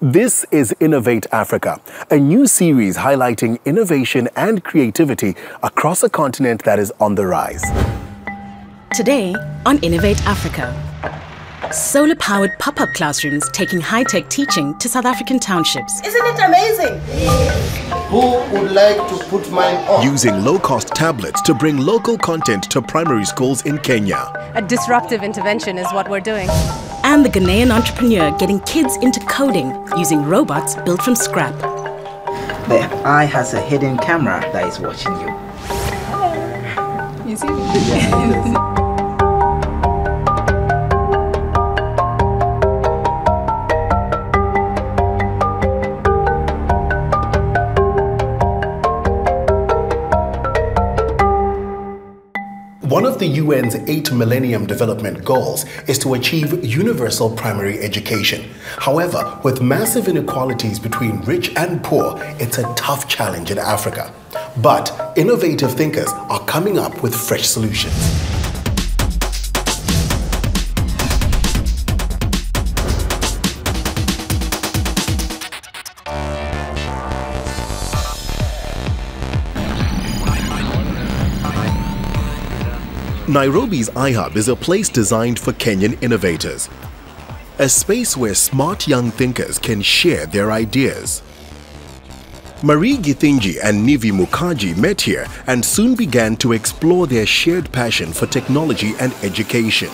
This is Innovate Africa, a new series highlighting innovation and creativity across a continent that is on the rise. Today on Innovate Africa, solar-powered pop-up classrooms taking high-tech teaching to South African townships. Isn't it amazing? Who would like to put mine on? Using low-cost tablets to bring local content to primary schools in Kenya. A disruptive intervention is what we're doing. And the Ghanaian entrepreneur getting kids into coding using robots built from scrap. The eye has a hidden camera that is watching you. You see? One of the UN's 8 Millennium Development Goals is to achieve universal primary education. However, with massive inequalities between rich and poor, it's a tough challenge in Africa. But innovative thinkers are coming up with fresh solutions. Nairobi's iHub is a place designed for Kenyan innovators. A space where smart young thinkers can share their ideas. Marie Githinji and Nivi Mukaji met here and soon began to explore their shared passion for technology and education.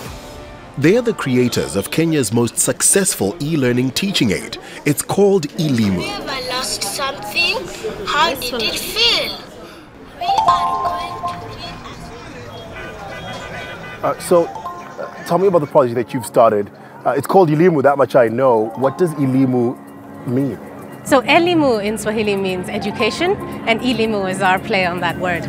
They are the creators of Kenya's most successful e-learning teaching aid. It's called Elimu. Have I lost something? How did it feel? We are going to Tell me about the project that you've started. It's called Elimu, that much I know. What does Elimu mean? So Elimu in Swahili means education, and Elimu is our play on that word.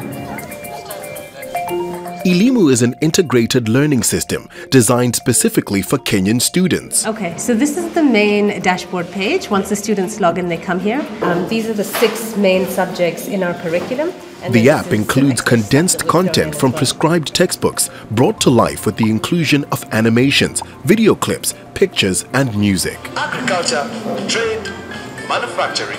Elimu is an integrated learning system designed specifically for Kenyan students. Okay, so this is the main dashboard page. Once the students log in, they come here. These are the 6 main subjects in our curriculum. The app includes condensed content from prescribed textbooks brought to life with the inclusion of animations, video clips, pictures and music. Agriculture, trade, manufacturing.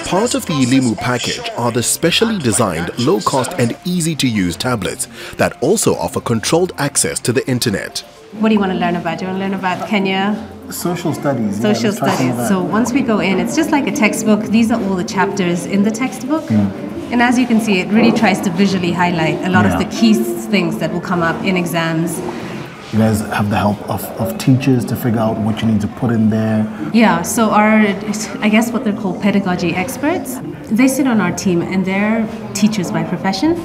Part of the Elimu package are the specially designed, low-cost and easy-to-use tablets that also offer controlled access to the internet. What do you want to learn about? Do you want to learn about Kenya? Social studies. Social studies. So once we go in, it's just like a textbook. These are all the chapters in the textbook. And as you can see, it really tries to visually highlight a lot of the key things that will come up in exams. You guys have the help of teachers to figure out what you need to put in there? Yeah, so I guess what they're called pedagogy experts, they sit on our team and they're teachers by profession.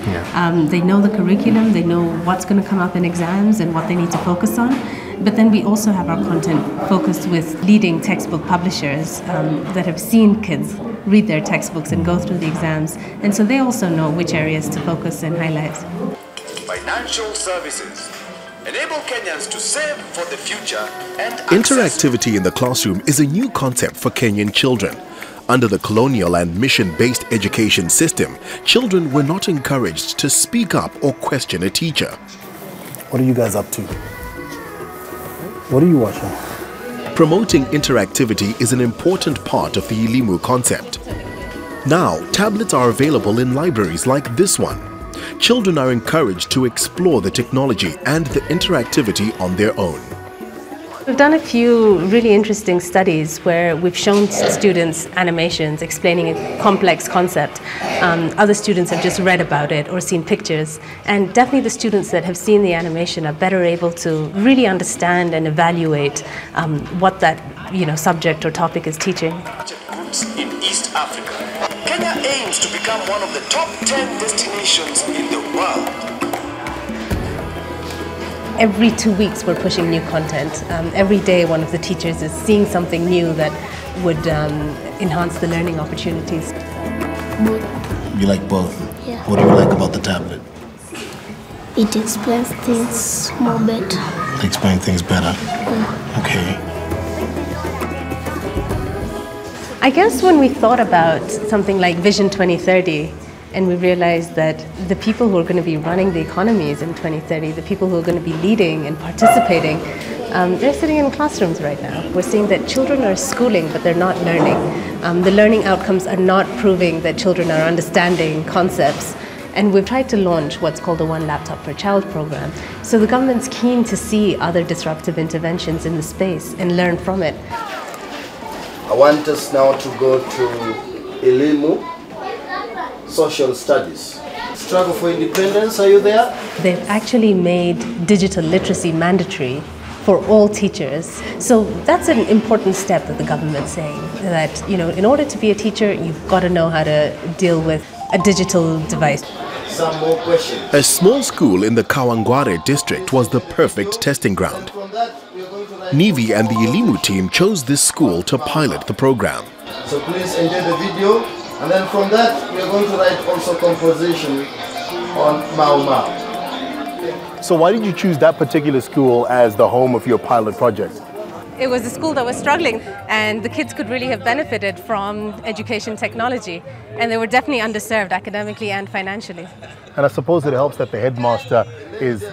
They know the curriculum, they know what's going to come up in exams and what they need to focus on. But then we also have our content focused with leading textbook publishers that have seen kids read their textbooks and go through the exams. And so they also know which areas to focus and highlight. Financial services. Enable Kenyans to save for the future and interactivity in the classroom is a new concept for Kenyan children. Under the colonial and mission-based education system, children were not encouraged to speak up or question a teacher. What are you guys up to? What are you watching? Promoting interactivity is an important part of the Elimu concept. Now, tablets are available in libraries like this one. Children are encouraged to explore the technology and the interactivity on their own. We've done a few really interesting studies where we've shown students animations explaining a complex concept. Other students have just read about it or seen pictures. And definitely the students that have seen the animation are better able to really understand and evaluate what that subject or topic is teaching. in East Africa. Kenya aims to become one of the top 10 destinations in the world. Every 2 weeks we're pushing new content. Every day one of the teachers is seeing something new that would enhance the learning opportunities. Both. You like both? Yeah. What do you like about the tablet? It explains things more better. It explains things better? Yeah. Okay. I guess when we thought about something like Vision 2030, and we realized that the people who are going to be running the economies in 2030, the people who are going to be leading and participating, they're sitting in classrooms right now. We're seeing that children are schooling, but they're not learning. The learning outcomes are not proving that children are understanding concepts. And we've tried to launch what's called the One Laptop Per Child program. So the government's keen to see other disruptive interventions in the space and learn from it. I want us now to go to Elimu, social studies. Struggle for independence, are you there? They've actually made digital literacy mandatory for all teachers. So that's an important step that the government's saying, that, you know, in order to be a teacher, you've got to know how to deal with a digital device. Some more questions. A small school in the Kawangware district was the perfect testing ground. Nivi and the Elimu team chose this school to pilot the program. So please enjoy the video, and then from that we are going to write also composition on Mau Mau. So why did you choose that particular school as the home of your pilot project? It was a school that was struggling, and the kids could really have benefited from education technology, and they were definitely underserved academically and financially. And I suppose it helps that the headmaster is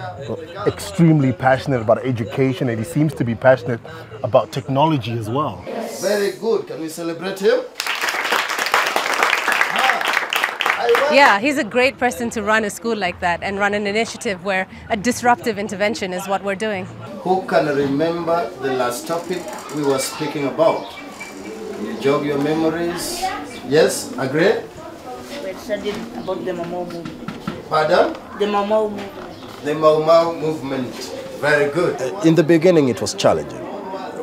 extremely passionate about education, and he seems to be passionate about technology as well. Very good. Can we celebrate him? Yeah, he's a great person to run a school like that and run an initiative where a disruptive intervention is what we're doing. Who can remember the last topic we were speaking about? Can you jog your memories? Yes, agree? We studied about the Mau Mau movement. Pardon? The Mau Mau movement. The Mau Mau movement. Very good. In the beginning it was challenging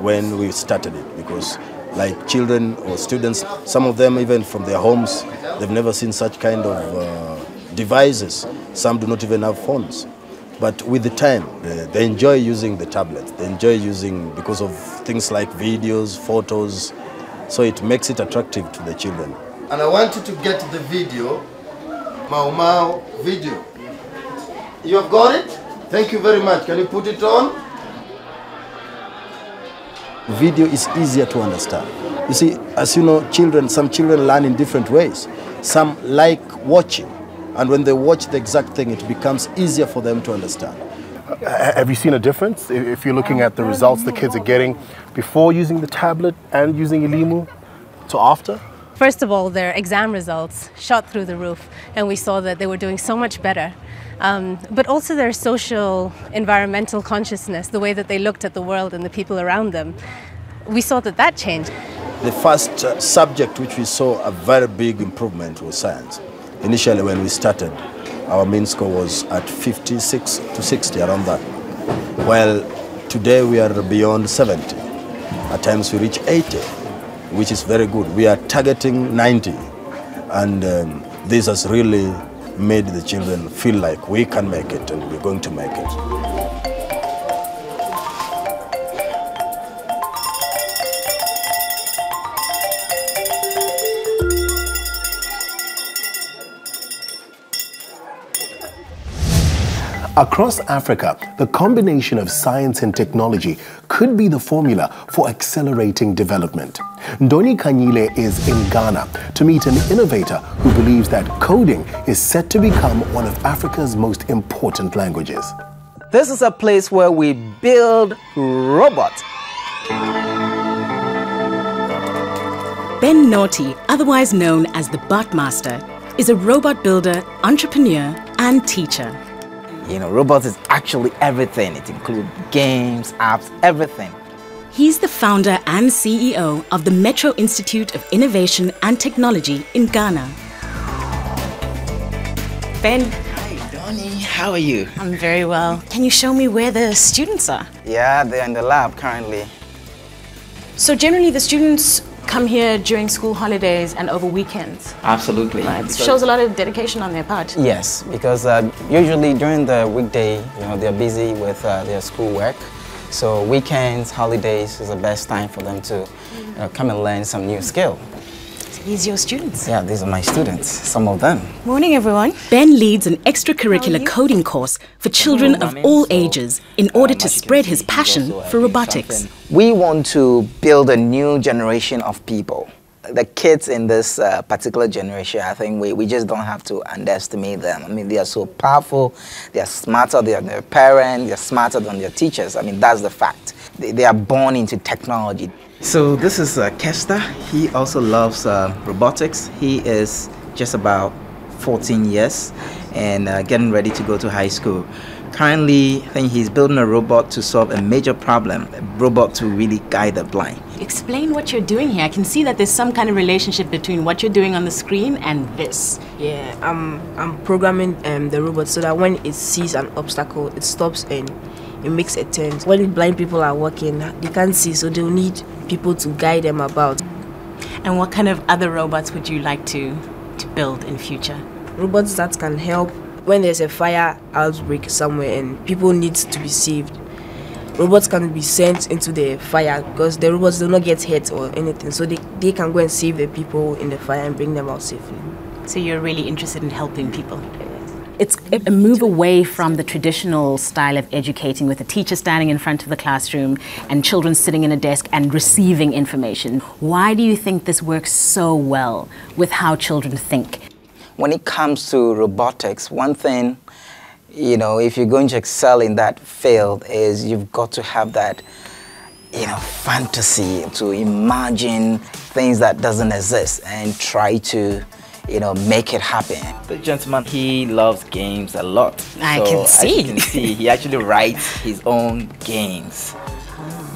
when we started it, because like children or students, some of them even from their homes, they've never seen such kind of devices. Some do not even have phones. But with the time, they enjoy using the tablets. They enjoy using, because of things like videos, photos, so it makes it attractive to the children. And I want you to get the video, Mau Mau video. You have got it? Thank you very much. Can you put it on? Video is easier to understand. You see, as you know, some children learn in different ways. Some like watching, and when they watch the exact thing, it becomes easier for them to understand. Have you seen a difference if you're looking at the results the kids are getting before using the tablet and using Elimu to after? First of all, their exam results shot through the roof, and we saw that they were doing so much better. But also their social, environmental consciousness, the way that they looked at the world and the people around them, we saw that that changed. The first subject which we saw a very big improvement was science. Initially when we started, our mean score was at 56 to 60, around that. Well, today we are beyond 70. At times we reach 80, which is very good. We are targeting 90, and this has really made the children feel like we can make it and we're going to make it. Across Africa, the combination of science and technology could be the formula for accelerating development. Ndoni Kanyile is in Ghana to meet an innovator who believes that coding is set to become one of Africa's most important languages. This is a place where we build robots. Ben Naughty, otherwise known as the Bot Master, is a robot builder, entrepreneur, and teacher. You know, robots is actually everything. It includes games, apps, everything. He's the founder and CEO of the Metro Institute of Innovation and Technology in Ghana. Ben. Hi, Donnie. How are you? I'm very well. Can you show me where the students are? Yeah, they're in the lab currently. So generally the students come here during school holidays and over weekends. Absolutely. Right. It shows a lot of dedication on their part. Yes, because usually during the weekday, you know, they're busy with their schoolwork. So weekends, holidays is the best time for them to come and learn some new skill. So these are your students? Yeah, these are my students, some of them. Morning, everyone. Ben leads an extracurricular coding course for children of all ages in order to spread his passion for robotics. We want to build a new generation of people. The kids in this particular generation, I think we just don't have to underestimate them. I mean, they are so powerful, they are smarter than their parents, they are smarter than their teachers. I mean, that's the fact. they are born into technology. So this is Kester. He also loves robotics. He is just about 14 years and getting ready to go to high school. Currently, I think he's building a robot to solve a major problem, a robot to really guide the blind. Explain what you're doing here. I can see that there's some kind of relationship between what you're doing on the screen and this. Yeah, I'm programming the robot so that when it sees an obstacle, it stops and it makes a turn. When blind people are walking, they can't see, so they'll need people to guide them about. And what kind of other robots would you like to build in future? Robots that can help when there's a fire outbreak somewhere and people need to be saved. Robots can be sent into the fire because the robots do not get hit or anything, so they can go and save the people in the fire and bring them out safely. So you're really interested in helping people? It's a move away from the traditional style of educating with a teacher standing in front of the classroom and children sitting in a desk and receiving information. Why do you think this works so well with how children think? When it comes to robotics, one thing, you know, if you're going to excel in that field is you've got to have that, you know, fantasy to imagine things that doesn't exist and try to, you know, make it happen. The gentleman, he loves games a lot. I can see. As you can see, he actually writes his own games.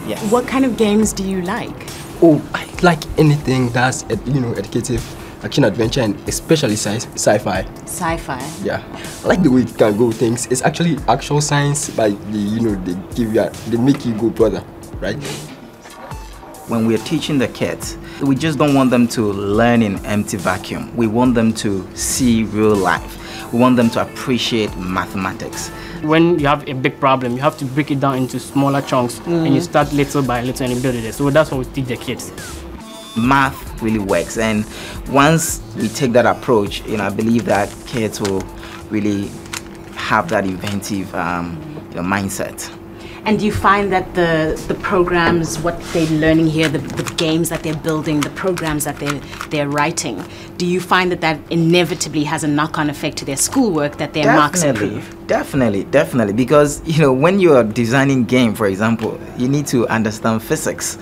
Yes. What kind of games do you like? Oh, I like anything that's, you know, educative, action adventure, and especially sci-fi. Sci-fi? Yeah. I like the way it can go things. It's actually actual science, but you know, they make you go further, right? When we're teaching the kids, we just don't want them to learn in empty vacuum. We want them to see real life. We want them to appreciate mathematics. When you have a big problem, you have to break it down into smaller chunks and you start little by little and you build it. So that's what we teach the kids. Math really works, and once we take that approach, you know, I believe that kids will really have that inventive mindset. And do you find that the programs, what they're learning here, the games that they're building, the programs that they're writing, do you find that inevitably has a knock-on effect to their schoolwork, that their marks improve? Definitely, because, you know, when you are designing game, for example, you need to understand physics,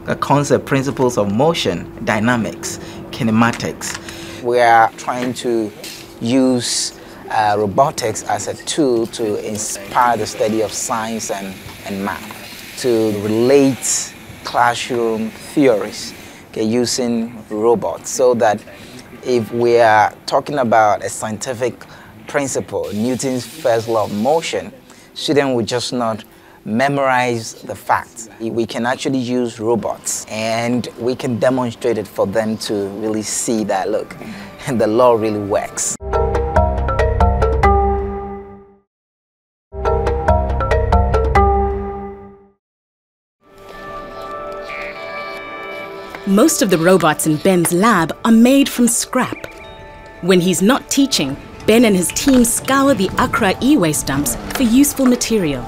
the concept, principles of motion, dynamics, kinematics. We are trying to use robotics as a tool to inspire the study of science and math, to relate classroom theories, okay, using robots, so that if we are talking about a scientific principle, Newton's first law of motion, students would just not memorize the facts. We can actually use robots and we can demonstrate it for them to really see that, look, the law really works. Most of the robots in Ben's lab are made from scrap. When he's not teaching, Ben and his team scour the Accra e-waste dumps for useful material.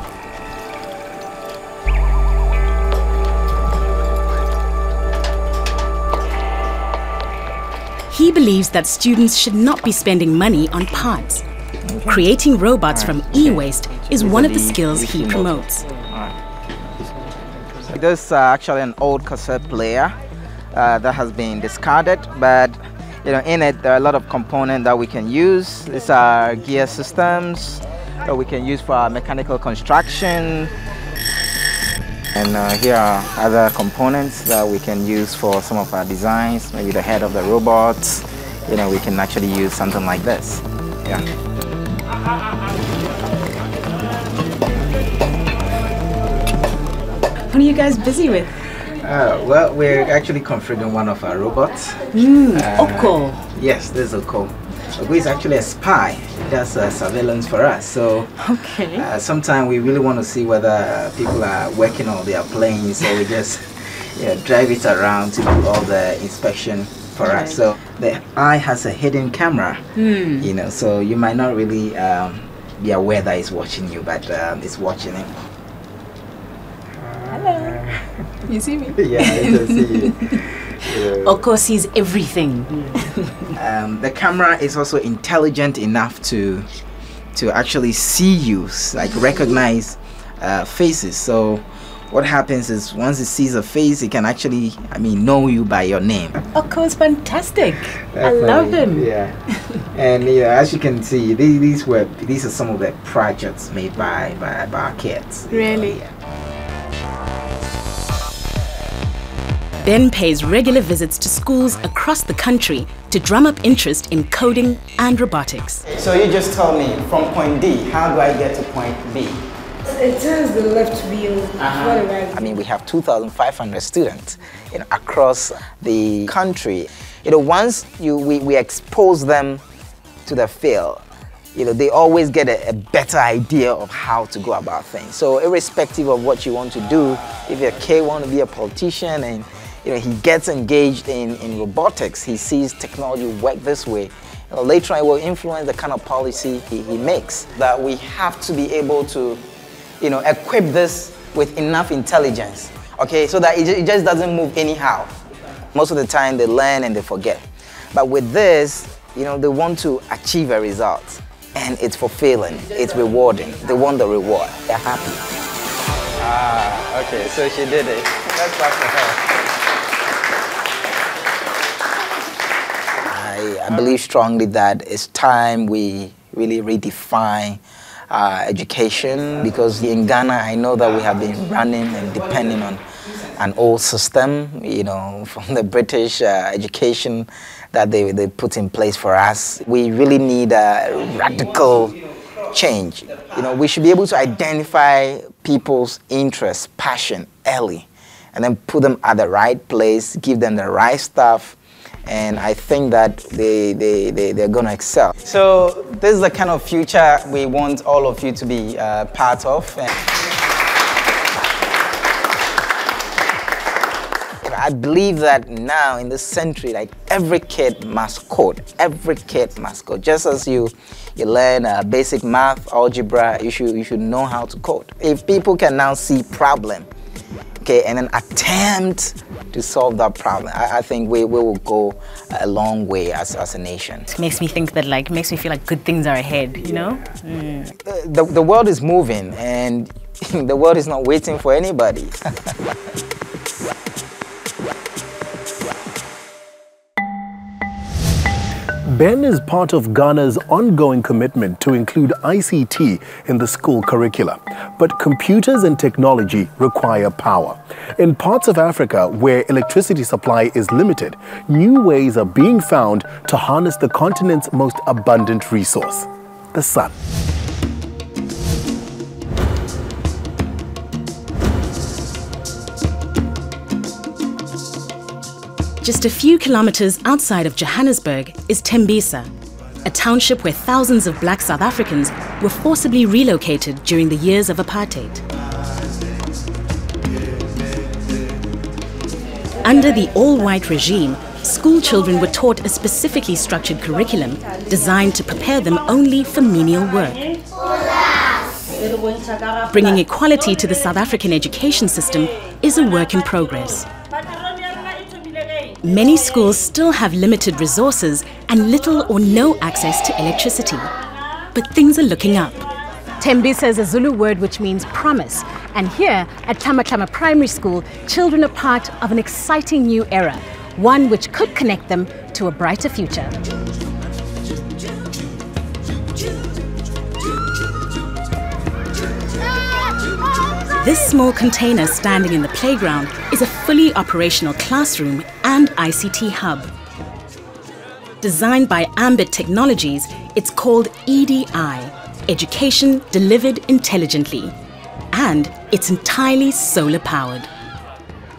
He believes that students should not be spending money on parts. Creating robots from e-waste is one of the skills he promotes. This is actually an old cassette player that has been discarded, but you know, in it there are a lot of components that we can use. These are gear systems that we can use for mechanical construction. And here are other components that we can use for some of our designs, maybe the head of the robots. You know, we can actually use something like this. Yeah. What are you guys busy with? Well, we're actually configuring one of our robots. Oko. Yes, this is Oko. Oko is actually a spy. He does surveillance for us. So sometimes we really want to see whether people are working on their planes, so we just drive it around to do all the inspection for us. So the eye has a hidden camera, you know, so you might not really be aware that it's watching you, but it's watching it. You see me? Yeah, I can see you. Oko sees everything. The camera is also intelligent enough to actually see you, like recognize faces. So what happens is once it sees a face, it can actually, know you by your name. Oko is fantastic. I love him. Yeah. And as you can see, these are some of the projects made by our kids. Really? Yeah. Ben pays regular visits to schools across the country to drum up interest in coding and robotics. So you just tell me, from point D, how do I get to point B? It turns the left wheel for the right. We have 2,500 students across the country. Once we expose them to the field, they always get a better idea of how to go about things. So irrespective of what you want to do, if your kid wants to be a politician and he gets engaged in robotics, he sees technology work this way, later on it will influence the kind of policy he makes. That we have to be able to equip this with enough intelligence, okay, so that it just doesn't move anyhow. Most of the time they learn and they forget. But with this, they want to achieve a result, and it's fulfilling, it's rewarding. They want the reward, they're happy. Okay, so she did it. Let's clap for her. I believe strongly that it's time we really redefine education, because in Ghana I know that we have been running and depending on an old system, from the British education that they put in place for us. We really need a radical change. We should be able to identify people's interests, passion early, and then put them at the right place, give them the right stuff, and I think that they're going to excel. So this is the kind of future we want all of you to be part of. I believe that now in this century, like, every kid must code. Every kid must code. Just as you learn basic math, algebra, you should know how to code. If people can now see problem, okay, and then attempt to solve that problem, I think we will go a long way as a nation. It makes me think that, makes me feel like good things are ahead, The world is moving, and the world is not waiting for anybody. Ben is part of Ghana's ongoing commitment to include ICT in the school curricula. But computers and technology require power. In parts of Africa where electricity supply is limited, new ways are being found to harness the continent's most abundant resource, the sun. Just a few kilometers outside of Johannesburg is Tembisa, a township where thousands of black South Africans were forcibly relocated during the years of apartheid. Under the all-white regime, school children were taught a specifically structured curriculum designed to prepare them only for menial work. Bringing equality to the South African education system is a work in progress. Many schools still have limited resources and little or no access to electricity. But things are looking up. Tembisa is a Zulu word which means promise. And here at Tamatama Primary School, children are part of an exciting new era, one which could connect them to a brighter future. This small container standing in the playground is a fully operational classroom and ICT hub. Designed by Ambit Technologies, it's called EDI, Education Delivered Intelligently. And it's entirely solar powered.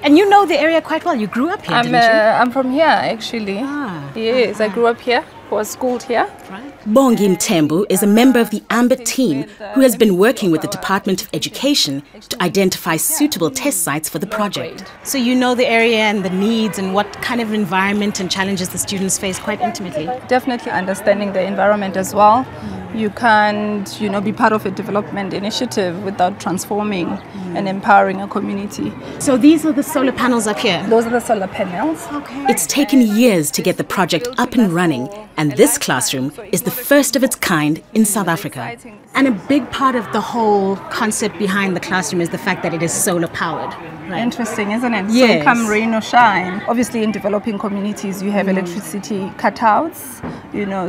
And you know the area quite well. You grew up here, didn't you? I'm from here, actually. Yes, I grew up here, was schooled here. Right. Bongi Mtembu is a member of the Ambit team who has been working with the Department of Education to identify suitable test sites for the project. So you know the area and the needs and what kind of environment and challenges the students face quite intimately. Definitely understanding the environment as well. You can't, be part of a development initiative without transforming and empowering a community. So these are the solar panels up here? Those are the solar panels. Okay. It's taken years to get the project up and running, And this classroom is the first of its kind in South Africa. And a big part of the whole concept behind the classroom is the fact that it is solar powered. Right? Interesting, isn't it? Yes. So come rain or shine. Obviously in developing communities you have electricity cutouts,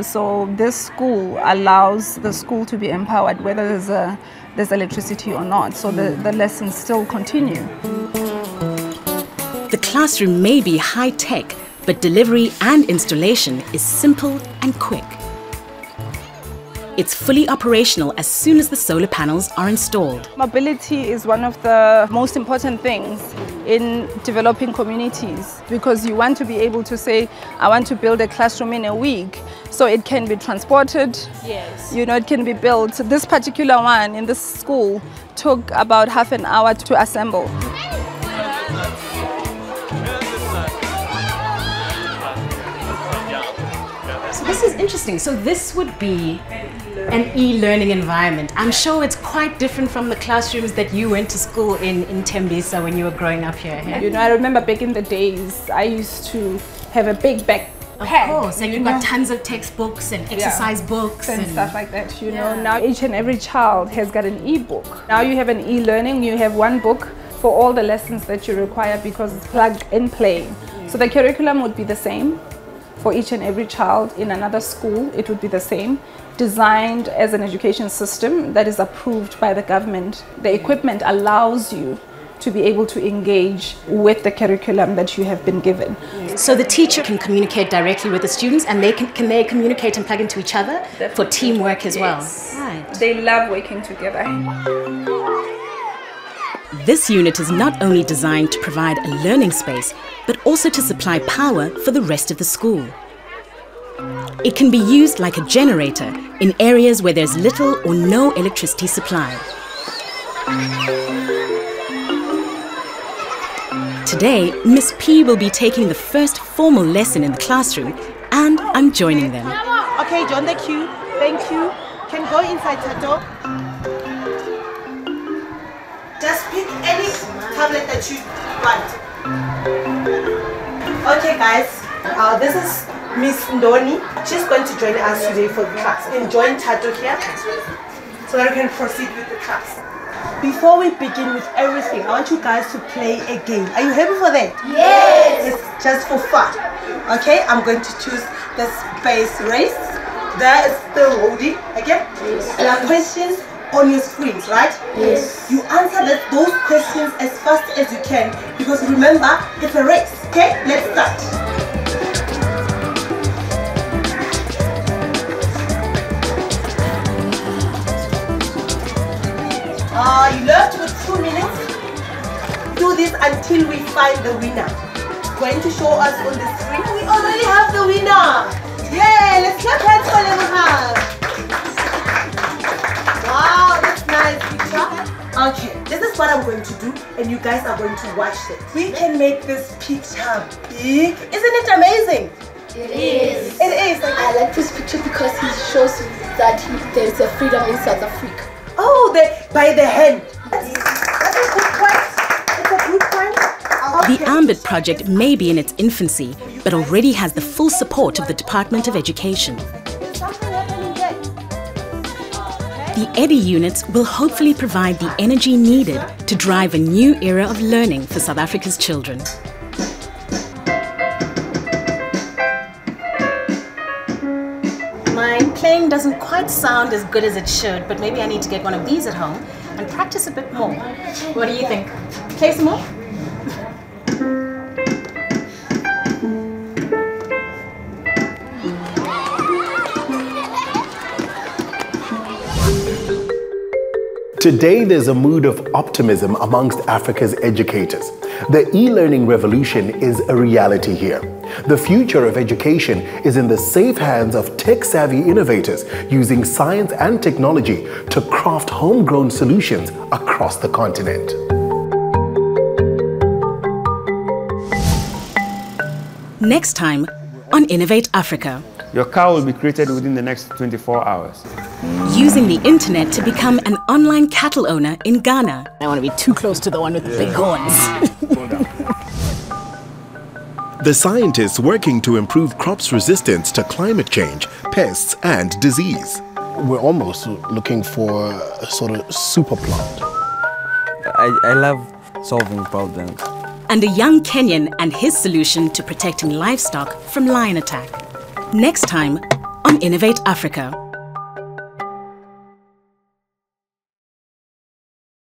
so this school allows the school to be empowered whether there's electricity or not. So the lessons still continue. The classroom may be high tech, but delivery and installation is simple and quick. It's fully operational as soon as the solar panels are installed. Mobility is one of the most important things in developing communities, because you want to be able to say, I want to build a classroom in a week, so it can be transported, yes. It can be built. This particular one in this school took about half an hour to assemble. This is interesting. So this would be an e-learning environment. I'm sure it's quite different from the classrooms that you went to school in Tembisa when you were growing up here. Yeah? I remember back in the days, I used to have a big backpack. Of course, and you've got tons of textbooks and exercise books and stuff like that. Now each and every child has got an e-book. Now you have an e-learning, you have one book for all the lessons that you require because it's plug and play. So the curriculum would be the same for each and every child. In another school, it would be the same, designed as an education system that is approved by the government. The equipment allows you to be able to engage with the curriculum that you have been given. So the teacher can communicate directly with the students, and they can they communicate and plug into each other for teamwork as well? Right. They love working together. This unit is not only designed to provide a learning space, but also to supply power for the rest of the school. It can be used like a generator in areas where there's little or no electricity supply. Today, Miss P will be taking the first formal lesson in the classroom, and I'm joining them. Okay, join the queue. Thank you. Can go inside, Tato. Just pick any tablet that you want. Okay, guys. This is Miss Ndoni. She's going to join us today for the class. And join Tato here so that we can proceed with the class. Before we begin with everything, I want you guys to play a game. Are you happy for that? Yes! It's just for fun. Okay, I'm going to choose the space race. There is the roadie, okay? Yes. There are questions on your screens, right? Yes. You answer those questions as fast as you can, because remember, it's a race. Okay, let's start. You left with 2 minutes. Do this until we find the winner. Going to show us on the screen. We already have the winner. Yay! Let's clap hands for Lemonhal. Wow, that's nice picture. Okay, this is what I'm going to do, and you guys are going to watch it. We can make this picture big. Isn't it amazing? It is. It is. I like this picture because it shows that there's a freedom in South Africa. Oh, by the hand. That's a good point. It's a good point. The Ambit project may be in its infancy, but already has the full support of the Department of Education. The EDI units will hopefully provide the energy needed to drive a new era of learning for South Africa's children. My playing doesn't quite sound as good as it should, but maybe I need to get one of these at home and practice a bit more. What do you think? Play some more? Today, there's a mood of optimism amongst Africa's educators. The e-learning revolution is a reality here. The future of education is in the safe hands of tech-savvy innovators using science and technology to craft homegrown solutions across the continent. Next time on Innovate Africa. Your car will be created within the next 24 hours. Using the internet to become an online cattle owner in Ghana. I want to be too close to the one with the big horns. The scientists working to improve crops' resistance to climate change, pests, and disease. We're almost looking for a sort of super plant. I love solving problems. And a young Kenyan and his solution to protecting livestock from lion attack. Next time on Innovate Africa.